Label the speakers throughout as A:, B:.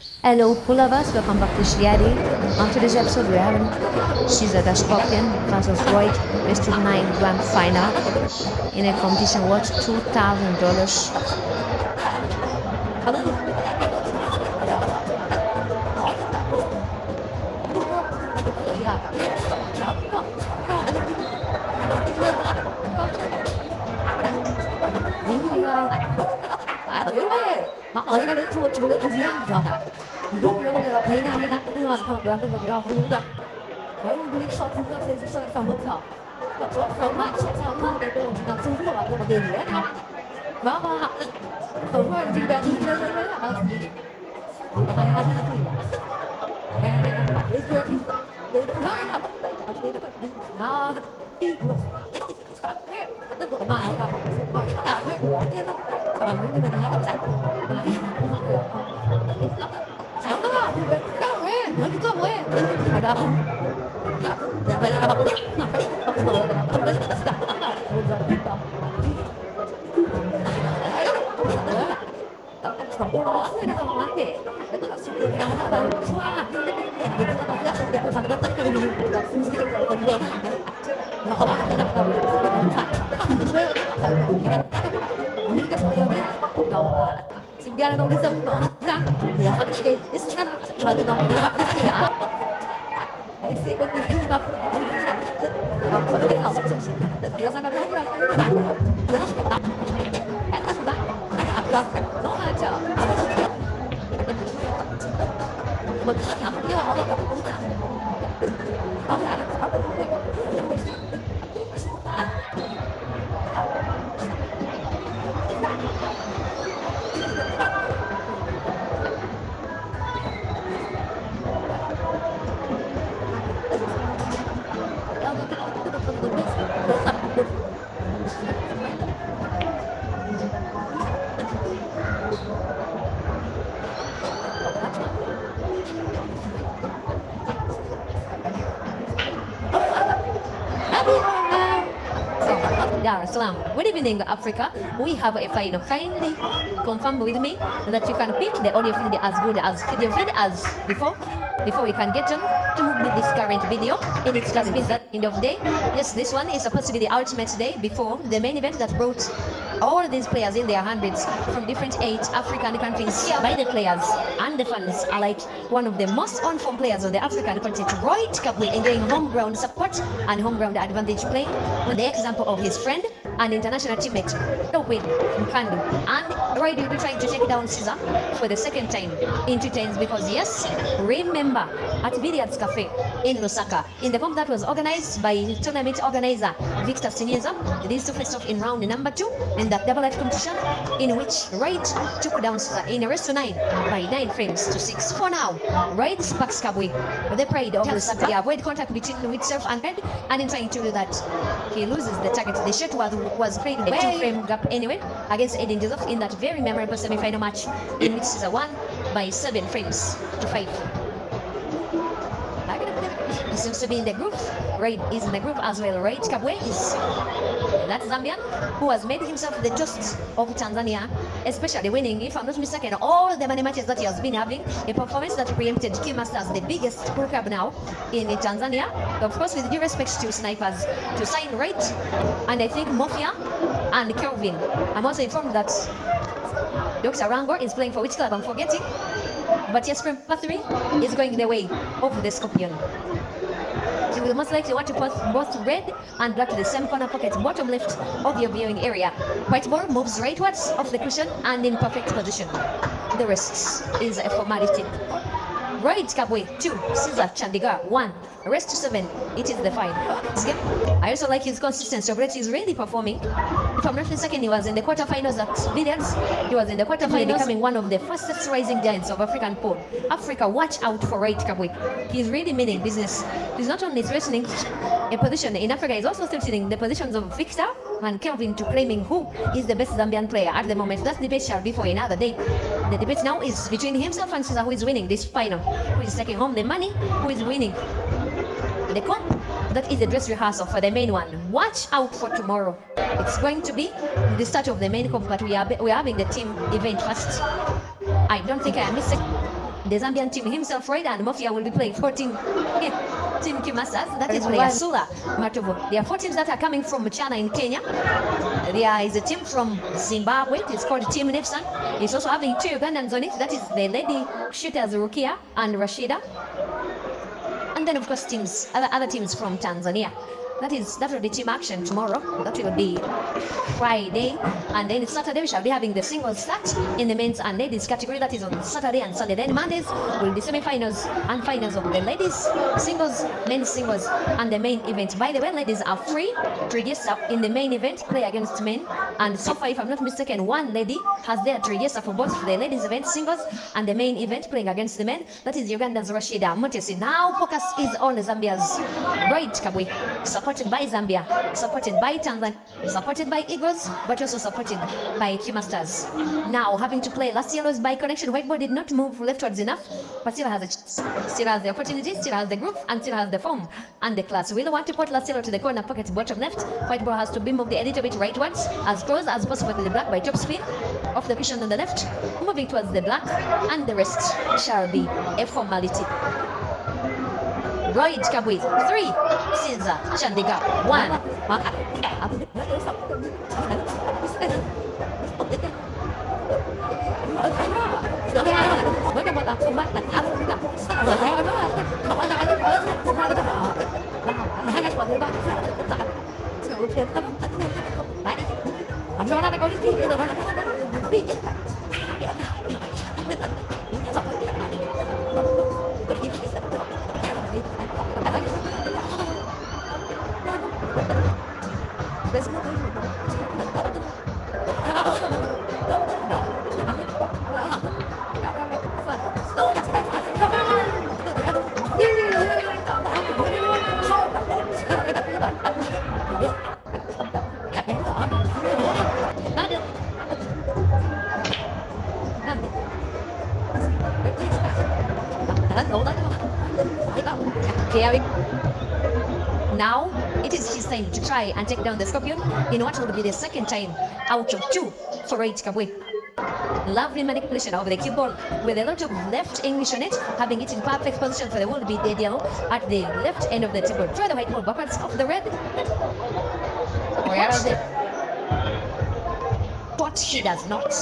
A: Hello, all of us. Welcome back to Shriadi. On today's episode, we're having CEASER the Scorpion versus Royd best of 9 grand final in a competition worth $2,000.
B: Họ ở đây thua chú đã gì rồi lúc đó là thấy nào đã đưa vào học đó rồi đó không được đấy đi sau chúng ta sẽ soi phòng một thở và có số mạng sẽ sao hơn để tôi làm xuống của bạn một tiền nữa đó và học tôi nói gì bạn đi chơi đấy là bao gì mà hai đứa thì là để chơi để nó học nó tức là mà còn những cái mình học sạch sáng đó đâu nghe nó có nghe ở đâu để vậy là học Sehingga kalau bisa menang, ya harus istilah baru dong. Isi begitu nggak perlu harus biasakan orang. Enak sudah, agak no aja. Betul, dia orang
A: Dar es Salaam. Good evening, Africa. We have a final. Kindly confirm with me that you can pick the audio feed as good as video feed as before we can get on to this current video. And it's just been that end of day. Yes, this one is supposed to be the ultimate day before the main event that brought all these players in their hundreds from different 8 African countries by the players and the fans are like one of the most on-form players on the African continent, Royd Kabwe, enjoying home ground support and home ground advantage playing on the example of his friend and international teammate, Kabwe Mkandu. And Royd will be trying to take down CEASER for the second time in 2 times because yes, remember at Billiards Cafe in Lusaka, in the form that was organized by tournament organizer Victor Stineza, these two faced off in round number 2 and that double light competition in which Royd took down CEASER in a race to 9 by 9 frames to 6. For now, Royd backs Kabwe with the pride of Lusaka. He avoid contact between himself and Red, and in trying to do that, he loses the target. The shot was played in a 2-frame gap anyway against Aiden Joseph in that very memorable semi-final match in which CEASER won by 7 frames to 5. He seems to be in the group. Royd is in the group as well. Royd Kabwe is that Zambian who has made himself the toast of Tanzania, especially winning, if I'm not mistaken, all the many matches that he has been having. A performance that preempted Key Masters, the biggest pool club now in Tanzania. Of course, with due respect to snipers, to sign Royd, and I think Mafia and Kelvin. I'm also informed that Dr. Rango is playing for which club I'm forgetting. But yes, Prem 3 is going the way of the Scorpion. You will most likely want to put both red and black to the same corner pocket bottom left of your viewing area. White ball moves rightwards off the cushion and in perfect position. The rest is a formality. Royd Kabwe 2, CEASER Chandigarh 1, rest to 7. It is the final. I also like his consistency. Royd is really performing. If I'm not mistaken, he was in the quarterfinals at Billiards. He was in the quarterfinals, becoming one of the fastest rising giants of African pool. Africa, watch out for Royd Kabwe. He's really meaning business. He's not only threatening a position in Africa, he's also threatening the positions of Victor and Kelvin to claiming who is the best Zambian player at the moment. That debate shall be for another day. The debate now is between himself and CEASER, who is winning this final, who is taking home the money, who is winning the comp. That is the dress rehearsal for the main one. Watch out for tomorrow. It's going to be the start of the main comp, but we are having the team event first. I don't think I am missing. the Zambian team himself, Royd and Mafia, will be playing 14. Team Kimasas, that is player Sula Matovo. There are 4 teams that are coming from China in Kenya. There is a team from Zimbabwe, it's called Team Nipson. It's also having 2 Ugandans on it, that is the lady shooters Rukia and Rashida. And then of course other teams from Tanzania. That will be team action tomorrow. That will be Friday. And then Saturday we shall be having the singles start in the men's and ladies category. That is on Saturday and Sunday. Then Mondays will be semi-finals and finals of the ladies singles, men's singles, and the main event. By the way, ladies are free to register in the main event, play against men. And so far, if I'm not mistaken, 1 lady has there to register for both the ladies event singles and the main event playing against the men. That is Uganda's Rashida Mutesi. Now focus is on Zambia's Royd Kabwe, supported by Zambia, supported by Tanzania, supported by Eagles, but also supported by Kimasters. Now having to play last yellow's by connection. Whiteboard did not move leftwards enough, but still has a chance, still has the opportunity, still has the group, and still has the form and the class. We'll want to put last yellow to the corner pocket bottom left. Whiteboard has to be moved a little bit rightwards, as close as possible to the black by top spin off the cushion on the left, moving towards the black, and the rest shall be a formality. Royd Kabwe 3, CEASER Chandigarh 1. Now it is his time to try and take down the Scorpion in what will be the second time out of 2 for Royd Kabwe. Lovely manipulation of the cue ball with a lot of left English on it, having it in perfect position for the will be dead yellow at the left end of the table. Throw the white ball backwards off the red. But he does not.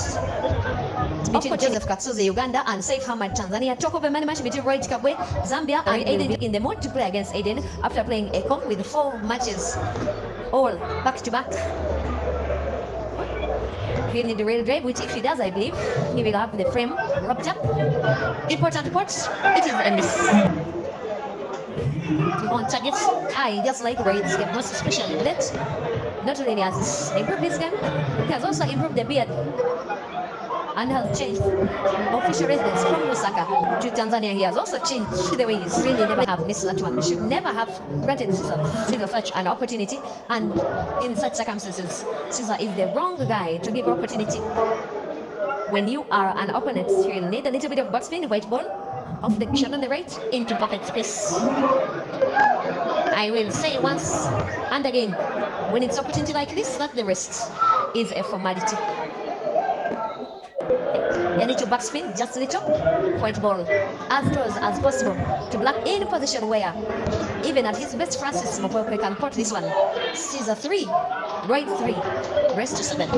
A: Between Joseph Katsuze, Uganda, and Saif Hamad, Tanzania. Talk of a money match between Royd Kabwe, Zambia, and Aiden in the mood to play against Aiden after playing a comp with 4 matches, all back to back. He'll need the rail drive, which if he does, I believe, he will have the frame wrapped up. Important part, it is a miss. On targets, I just like Royd's game, most especially that not only has improved his game, he has also improved the beard and has changed official residence from Lusaka to Tanzania. He has also changed the way he's really never have missed that one. He should never have granted CEASER such an opportunity, and in such circumstances, CEASER is the wrong guy to give opportunity. When you are an opponent, you will need a little bit of backspin, white ball, off the cushion on the right, into perfect space. I will say once and again, when it's opportunity like this, that the rest is a formality. A little backspin, just a little, white ball, as close as possible to black in position where, even at his best, Francis Mopokwe can put this one. CEASER 3, Royd 3, rest to 7.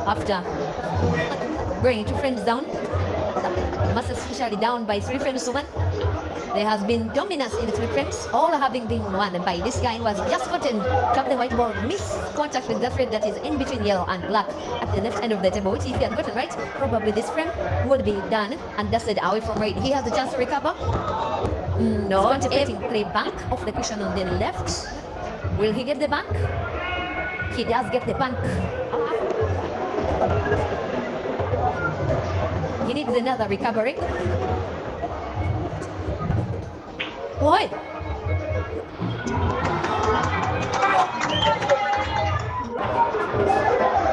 A: after bringing 2 frames down, most especially down by 3 frames to 1. There has been dominance in the 3 frames, all having been won by this guy who has just gotten top the white ball, missed contact with that red that is in between yellow and black at the left end of the table, which if he had gotten right, probably this frame would be done and dusted away from Royd. He has the chance to recover. No, contemplating play back off the cushion on the left. Will he get the bank? He does get the bank. He needs another recovery. Boy!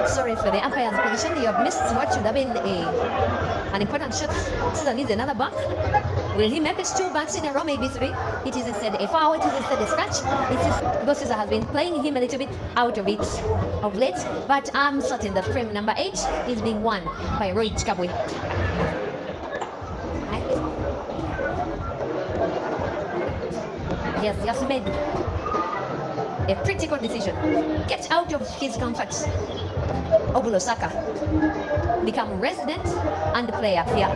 A: Sorry for the umpire's position. You have missed what should have been an important shot. Caesar needs another bank. Will he make it 2 banks in a row, maybe 3? It is instead a foul, it is instead a scratch. Because Caesar has been playing him a little bit out of it of late, but I'm certain that frame number 8 is being won by Royd Kabwe. He has just made a critical decision. Get out of his comfort of Lusaka. Become resident and player here.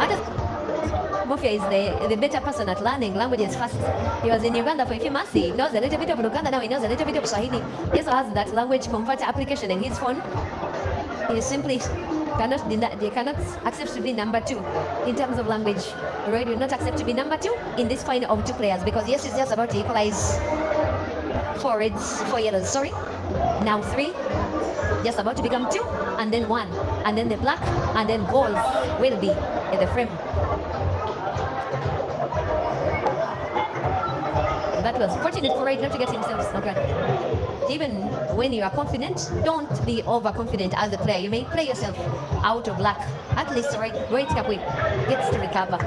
A: Mofia is the better person at learning languages first. He was in Uganda for a few months. He knows a little bit of Luganda now. He knows a little bit of Swahili. He also has that language converter application in his phone. He simply cannot accept to be number 2 in terms of language. Royd will not accept to be number 2 in this final of 2 players because yes, he's just about to equalize 4 reds, 4 yellows, sorry. Now 3, just about to become 2, and then 1, and then the black, and then gold will be in the frame. That was fortunate for Royd not to get himself snookered. Even when you are confident, don't be overconfident as a player. You may play yourself out of luck. At least Royd Kabwe gets to recover.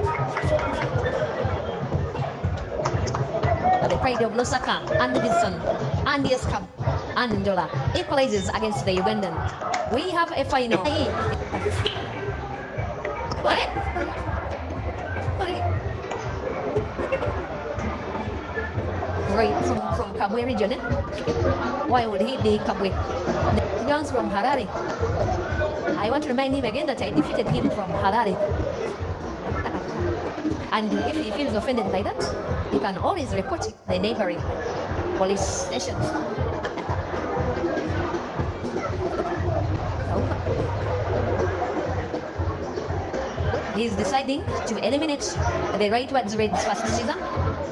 A: The pride of Lusaka and Wilson and Yeskab and Ndola equalizes against the Ugandan. We have a final. Royd from Kabwe region. Why would he be Kabwe? He comes from Harare. I want to remind him again that I defeated him from Harare. And if he feels offended by that, he can always report it to the neighboring police stations. He's deciding to eliminate the rightwards Red's first season.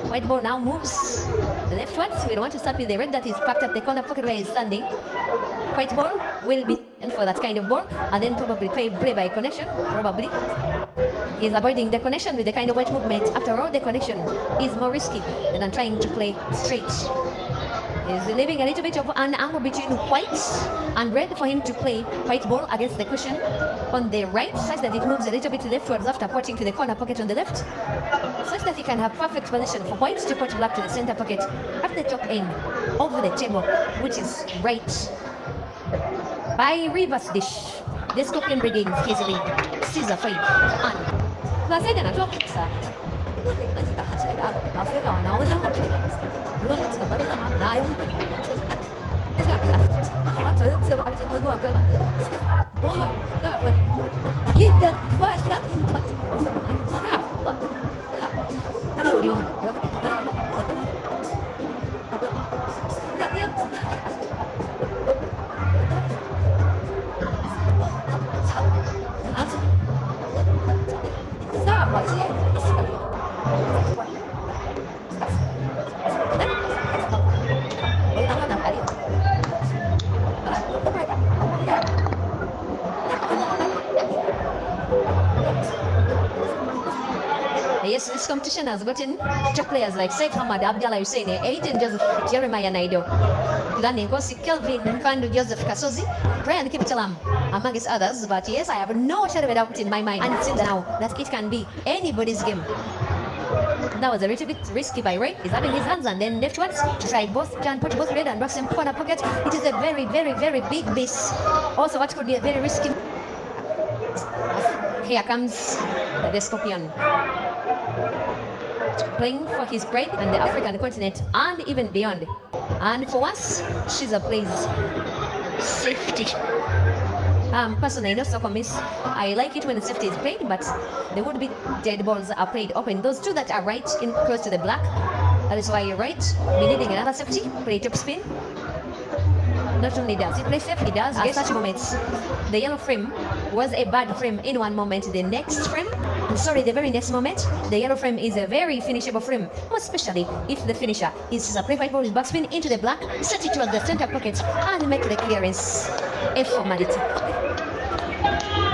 A: White ball now moves leftwards. We don't want to start with the red that is packed at the corner pocket where he's standing. White ball will be in for that kind of ball and then probably play by connection, probably. He's avoiding the connection with the kind of white movement. After all, the connection is more risky than trying to play straight. He's leaving a little bit of an angle between white and red for him to play white ball against the cushion on the right, such that it moves a little bit leftwards after porting to the corner pocket on the left, such that he can have perfect position for white to port black to the center pocket at the top end of the table, which is right. By reverse dish, the Scorpion regains his lead. CEASER 5 and yes, this competition has gotten top players like Saif Hamad, Abdallah Hussein, Aiden Joseph, Jeremiah Naido, Glenn Nkosi, Kelvin Nkandu, Joseph Kasozi, Brian Kiptalam, amongst others. But yes, I have no shadow of a doubt in my mind until now that it can be anybody's game. That was a little bit risky by Royd. He's having his hands and then leftwards to try both, can put both red and black in corner pocket. It is a very, very, very big base. Also, what could be a very risky. Here comes the Scorpion, playing for his pride and the African continent and even beyond. And for us, CEASER plays safety. Personally, not so miss. I like it when the safety is played, but the would-be dead balls are played open. Those two that are right in close to the black. That is why you're right. We needing another safety. Play top spin. Not only does it play safe, it does at such moments. The yellow frame was a bad frame in one moment. The next frame, the very next moment, the yellow frame is a very finishable frame, most especially if the finisher is a play white ball with backspin into the black, set it towards the center pocket, and make the clearance a formality.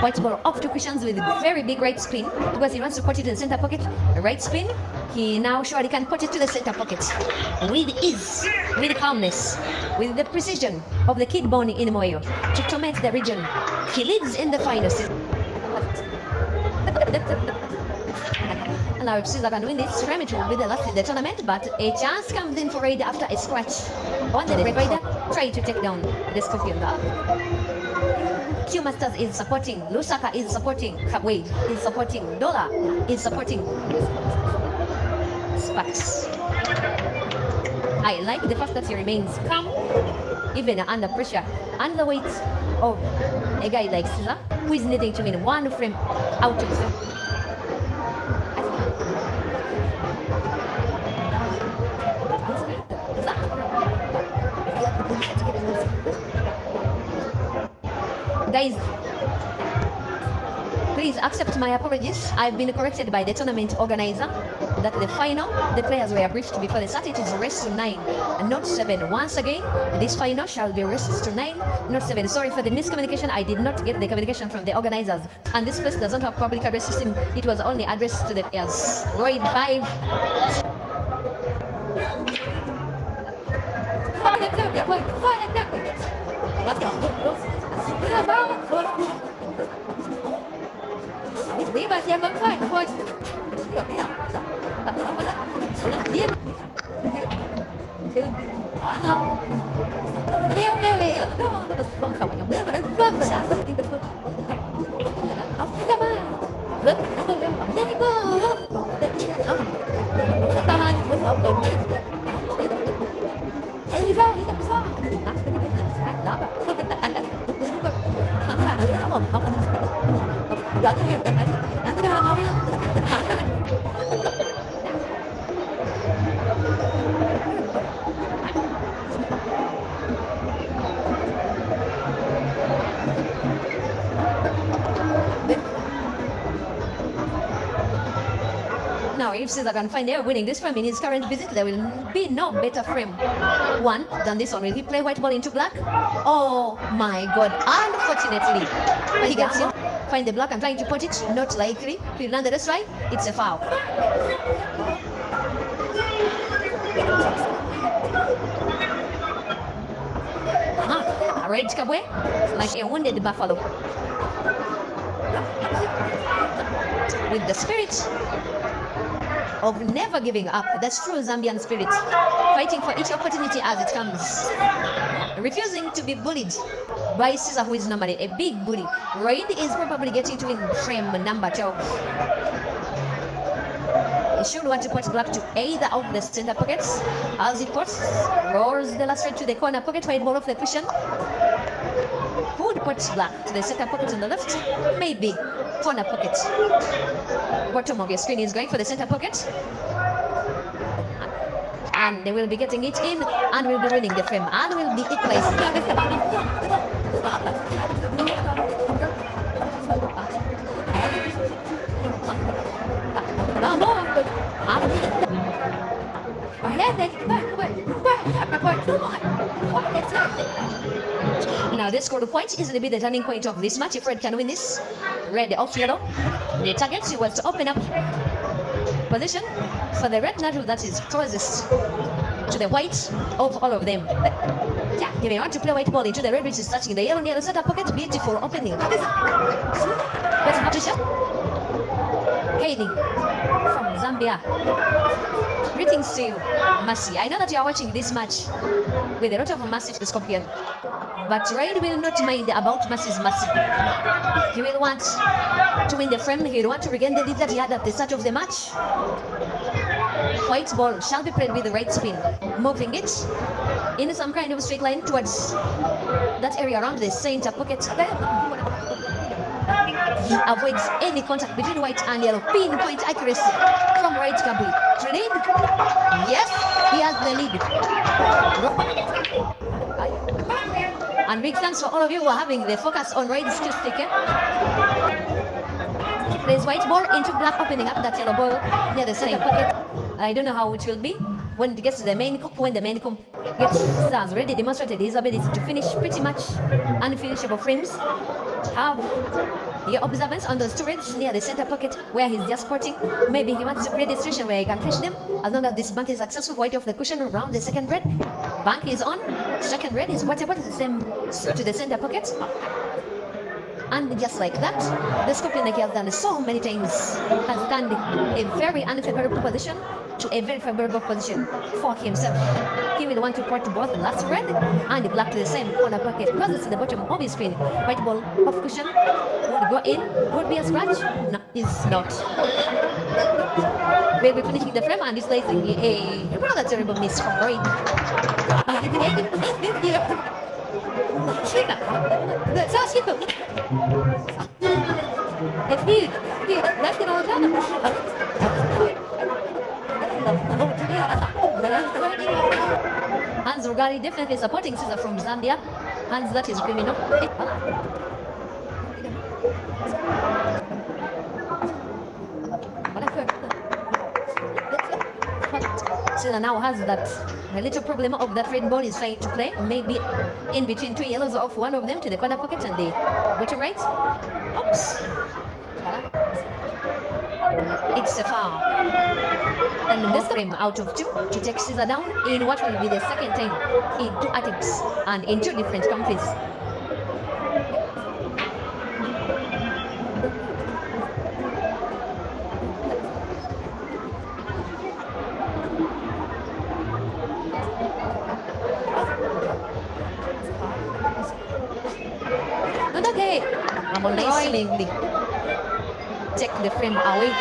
A: White ball off to cushions with very big right spin because he wants to put it in the center pocket. Right spin, he now surely can put it to the center pocket with ease, with calmness, with the precision of the kid born in Moyo to torment the region. He leads in the finals. Now if CEASER can win this frame, it will be the last in the tournament, but a chance comes in for Royd after a scratch. On the Royd try to take down the Scorpion Dog. Q Masters is supporting, Lusaka is supporting, Kabwe is supporting, Dola is supporting Sparks. I like the fact that he remains calm, even under pressure, under the weight of a guy like CEASER, who is needing to win one frame out of the Guys, please accept my apologies. I've been corrected by the tournament organizer that the players were briefed before they started. It is rest to 9 and not 7. Once again, this final shall be rest to 9, not 7. Sorry for the miscommunication. I did not get the communication from the organizers. And this place doesn't have public address system. It was only addressed to the players. Royd 5.
B: Lý bà xem vẫn phải thôi.
A: Now, if CEASER can find they're winning this frame in his current visit, there will be no better frame one than this one. Will he play white ball into black? Oh my god, unfortunately, he gets him. Find the black and trying to put it, not likely. He landed a strike, it's a foul. Royd Kabwe, like a wounded buffalo. With the spirit of never giving up. That's true Zambian spirit. Fighting for each opportunity as it comes. Refusing to be bullied by CEASER, who is normally a big bully. Royd is probably getting to win frame number 12. He should want to put black to either of the center pockets. As he puts, rolls the last red to the corner pocket, white ball off the cushion. Who would put black to the center pocket on the left? Maybe corner pocket. Bottom of your screen is going for the center pocket. And they will be getting it in and will be winning the frame and will be equalizing. Now this score quite easily be the turning point of this match if red can win this. Red off yellow. The target was to open up position for the red native that is closest to the white of all of them. Yeah, he may want to play white ball into the red which is touching the yellow near the center pocket. Beautiful opening. But Hailey from Zambia. Greetings to you, Mercy. I know that you are watching this match with a lot of mercy to the Scorpion. But Royd will not mind about Mercy's mercy. He will want to win the frame. He will want to regain the lead that he had at the start of the match. White ball shall be played with the right spin. Moving it in some kind of straight line towards that area around the center pocket. Avoids any contact between white and yellow. Pinpoint accuracy from Royd Kabwe. To lead. Yes, he has the lead. And big thanks for all of you who are having the focus on Royd's kill sticker. Plays white ball into black, opening up that yellow ball near the center pocket. I don't know how it will be when it gets to the main cup. When the main cup has already demonstrated his ability to finish pretty much unfinishable frames. Have your observance on those two reds near the center pocket where he's just sporting. Maybe he wants to create a situation where he can finish them. As long as this bank is successful, white off the cushion around the second red. Bank is on. Second red is whatever the same to the center pocket. And just like that, the scorpion, like he has done so many times, has turned a very unfavorable position to a very favorable position for himself. He will want to port both the last red and the black to the same corner pocket. Because it's at the bottom of his screen. White ball off cushion would go in, would be a scratch. No, it's not. We'll be finishing the frame and displacing a rather terrible miss from Royd. Hans Rugari definitely supporting Caesar from Zambia. Hans, that is criminal. Caesar now has that a little problem of that red ball is trying to play. Maybe in between two yellows off one of them to the corner pocket and the bottom right. Oops. It's a foul. And this frame out of two to take Caesar down in what will be the second time in two attempts and in two different countries. Not okay. I'm on nicely. Take the frame away.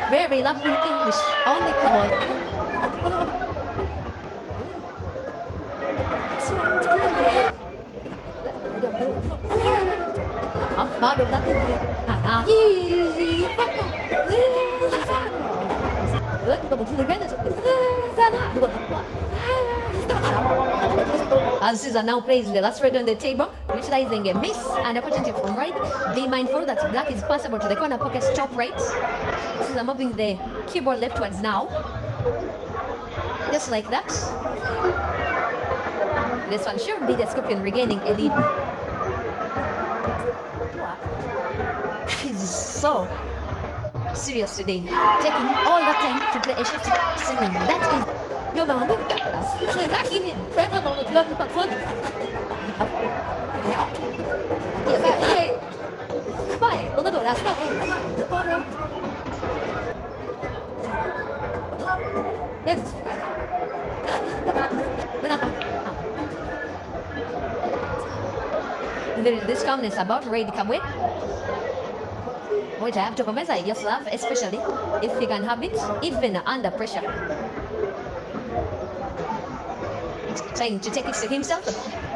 A: Very lovely English. Only come on. As Caesar now plays the last red on the table, utilizing a miss and opportunity from right. Be mindful that black is passable to the corner pocket top right. Caesar moving the keyboard leftwards now. Just like that. This one should be the scorpion regaining a lead. He's so serious today, taking all the time to play a shot singing. That is your man. There is this calmness about Royd Kabwe, which I have to commend. I just love, especially if he can have it even under pressure. Trying to take it to himself,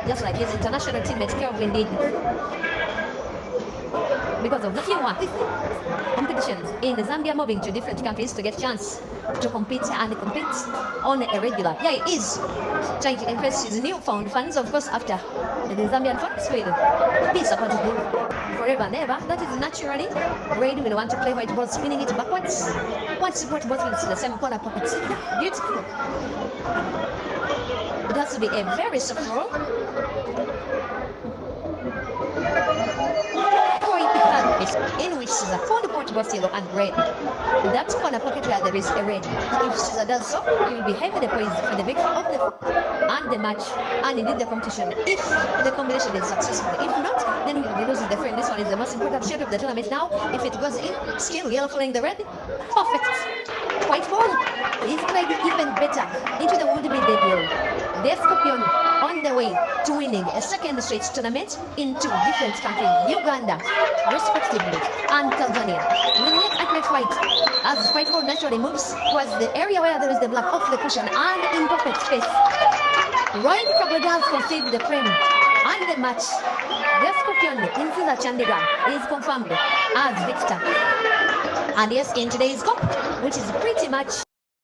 A: just like his international teammate Kelvin did. Because of the fewer competitions in Zambia, moving to different countries to get a chance to compete on a regular. Yeah, he is trying to impress his newfound fans, of course, after the Zambian fans will be supporting him forever and ever. That is naturally. Royd will want to play white ball, spinning it backwards. Once you put both wheels to the same corner pocket. Beautiful. It has to be a very soft roll. In which Caesar found the point both yellow and red. That corner pocket where there is a red. If Caesar does so, he will be heavily poised for the victory of the match and indeed the competition. If the combination is successful, if not, then he will be losing the frame. This one is the most important shot of the tournament now. If it goes in, still yellow following the red. Perfect. White ball. He's played even better into the would-be debut. The Scorpion on the way to winning a second straight tournament in two different countries, Uganda, respectively, and Tanzania. Looking at accurate white, as white ball naturally moves towards the area where there is the black off the cushion and in perfect space. Royd Kabwe has conceded the frame and the match. The Scorpion in CEASER Chandigarh is confirmed as victor. And yes, in today's cup, which is pretty much